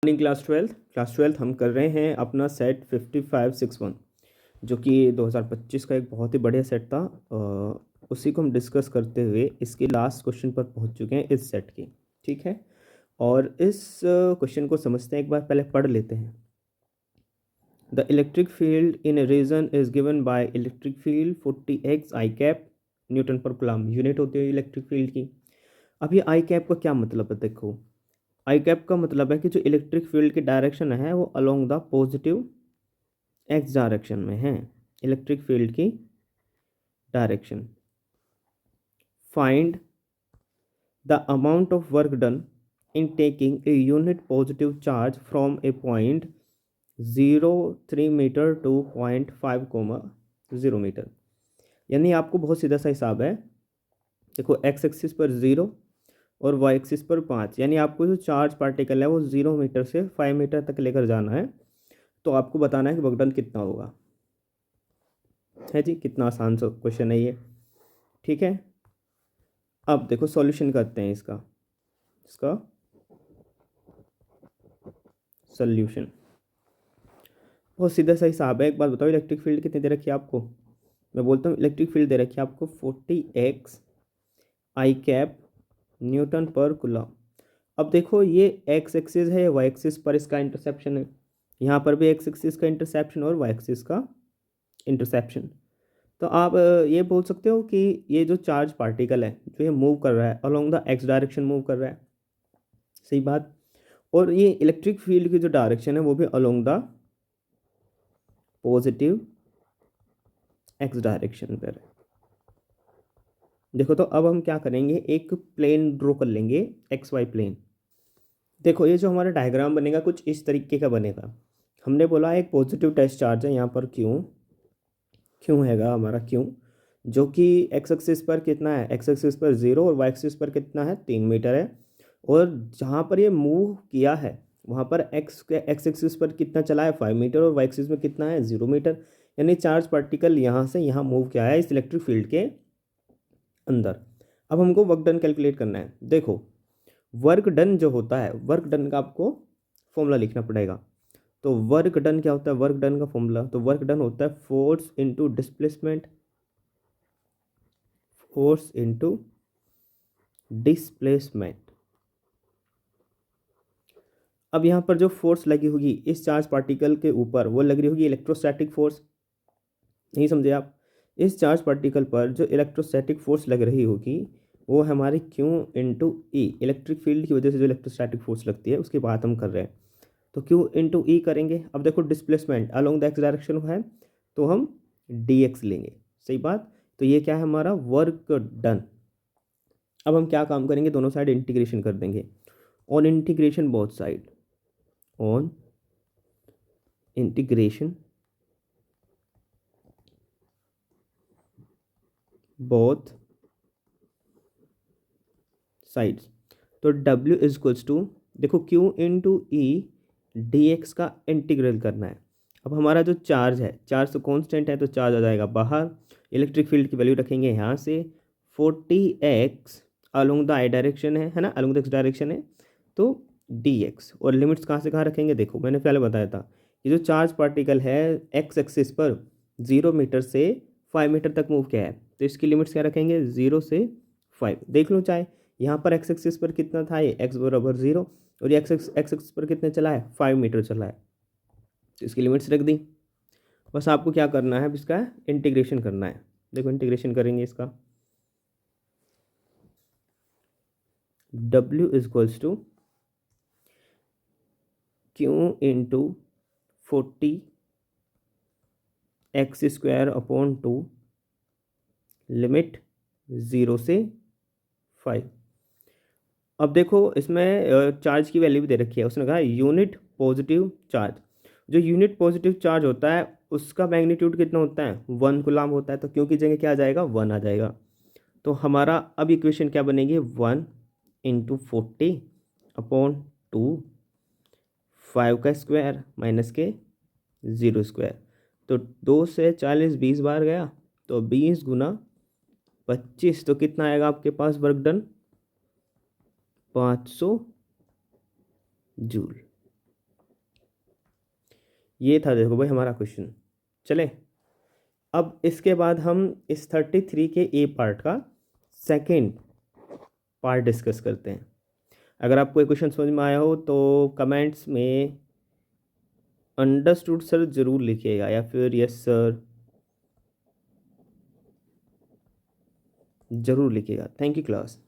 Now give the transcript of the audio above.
Morning class twelfth हम कर रहे हैं अपना सेट 5561 जो कि 2025 का एक बहुत ही बढ़िया सेट था। उसी को हम डिस्कस करते हुए इसके लास्ट क्वेश्चन पर पहुंच चुके हैं इस सेट की। ठीक है, और इस क्वेश्चन को समझते हैं, एक बार पहले पढ़ लेते हैं। The electric field in a region is given by electric field 40x I cap newton per coulomb. Unit होती है इलेक्ट्रिक फील्ड की। अब ये आई कैप का क्या मतलब है? देखो, आई कैप का मतलब है कि जो इलेक्ट्रिक फील्ड की डायरेक्शन है वो along the positive x direction में है। इलेक्ट्रिक फील्ड की direction. Find the amount of work done in taking a unit positive charge from a point 0.3 metre to 0.5, 0 metre. यानी आपको बहुत सीधा सा हिसाब है। देखो, एक्स एक्सिस पर 0 और वाई एक्सिस पर 5, यानी आपको जो चार्ज पार्टिकल है वो 0 मीटर से 5 मीटर तक लेकर जाना है। तो आपको बताना है कि वर्क डन कितना होगा। है जी, कितना आसान सा क्वेश्चन है ये। ठीक है, अब देखो सॉल्यूशन करते हैं इसका सॉल्यूशन। बहुत सीधा सा हिसाब है। एक बात बताओ, इलेक्ट्रिक फील्ड कितनी दे रखी है आपको? मैं बोलता हूँ इलेक्ट्रिक फील्ड दे रखी है आपको 40x I cap newton per coulomb. अब देखो, ये एक्स एक्सिस है, वाई एक्सिस पर इसका इंटरसेप्शन है। यहाँ पर भी एक्स एक्सिस का इंटरसेप्शन और वाई एक्सिस का इंटरसेप्शन। तो आप ये बोल सकते हो कि ये जो चार्ज पार्टिकल है जो ये मूव कर रहा है along the x direction move कर रहा है। सही बात। और ये इलेक्ट्रिक फील्ड की जो डायरेक्शन है वो भी along the positive x direction पर है। देखो, तो अब हम क्या करेंगे, एक प्लेन ड्रॉ कर लेंगे, एक्स वाई प्लेन। देखो, ये जो हमारा डायग्राम बनेगा कुछ इस तरीके का बनेगा। हमने बोला एक पॉजिटिव टेस्ट चार्ज है यहाँ पर, क्यों हैगा हमारा, क्यों, जो कि एक्स एक्सिस पर कितना है, एक्स एक्सिस पर 0 और वाई एक्सिस पर कितना है, 3 मीटर है। और जहाँ पर ये मूव किया है वहाँ पर एक्स एक्सिस पर कितना चला है, 5 मीटर, और वाई एक्सिस में कितना है, 0 मीटर। यानी चार्ज पार्टिकल यहाँ से यहाँ मूव किया है इस इलेक्ट्रिक फील्ड के अंदर। अब हमको वर्क डन कैलकुलेट करना है। देखो, वर्क डन जो होता है, वर्क डन का आपको फॉर्मूला लिखना पड़ेगा। तो वर्क डन क्या होता है, वर्क डन का फॉर्मूला, तो वर्क डन होता है force into displacement, force into displacement. अब यहाँ पर जो फोर्स लगी होगी इस चार्ज पार्टिकल के ऊपर वो लग रही होगी इलेक्ट्रोस्टैटिक फोर्स। नहीं समझे आप? इस चार्ज पार्टिकल पर जो इलेक्ट्रोस्टैटिक फोर्स लग रही होगी वो है हमारी Q इंटू ई। इलेक्ट्रिक फील्ड की वजह से जो इलेक्ट्रोस्टैटिक फोर्स लगती है उसकी बात हम कर रहे हैं। तो Q इंटू ई करेंगे। अब देखो, displacement along the x direction है तो हम dx लेंगे। सही बात। तो ये क्या है हमारा वर्क डन। अब हम क्या काम करेंगे, दोनों साइड इंटीग्रेशन कर देंगे। On integration both side, on integration both sides. तो W इजक्वल्स टू, देखो Q into E D x का इंटीग्रल करना है। अब हमारा जो चार्ज है, चार्ज तो कांस्टेंट है तो चार्ज आ जाएगा बाहर। इलेक्ट्रिक फील्ड की वैल्यू रखेंगे यहाँ से 40x along the I direction है ना, अलोंग द एक्स डायरेक्शन है तो dx। और लिमिट्स कहाँ से कहाँ रखेंगे, देखो मैंने पहले बताया था ये जो चार्ज पार्टिकल है एक्स एक्सिस पर 0 मीटर से 5 मीटर तक मूव किया है तो इसकी लिमिट्स क्या रखेंगे, 0 से 5। देख लो चाहे यहाँ पर एक्स एक्सिस पर कितना था, ये एक्स बराबर 0, और ये एक्स एक्सिस पर कितने चला है, 5 मीटर चला है। तो इसकी लिमिट्स रख दी। बस आपको क्या करना है, अब इसका इंटीग्रेशन करना है। देखो, इंटीग्रेशन करेंगे इसका, W equals to Q into 40x² upon 2 limit 0 से 5। अब देखो, इसमें चार्ज की वैल्यू भी दे रखी है। उसने कहा यूनिट पॉजिटिव चार्ज। जो यूनिट पॉजिटिव चार्ज होता है उसका मैग्नीट्यूड कितना होता है, 1 कूलम होता है। तो क्यों की जगह क्या आ जाएगा, 1 आ जाएगा। तो हमारा अब इक्वेशन क्या बनेगी, 1 इंटू 40/2, 5 का स्क्वायर माइनस के 0 स्क्वायर। तो 2 से 40 20 बार गया तो 20 गुना 25, तो कितना आएगा आपके पास वर्क डन, 500 जूल। ये था देखो भाई हमारा क्वेश्चन। चले अब इसके बाद हम इस 33 के ए पार्ट का सेकेंड पार्ट डिस्कस करते हैं। अगर आपको ये क्वेश्चन समझ में आया हो तो कमेंट्स में अंडरस्टूड सर ज़रूर लिखिएगा या फिर यस सर ज़रूर लिखिएगा। Thank you class.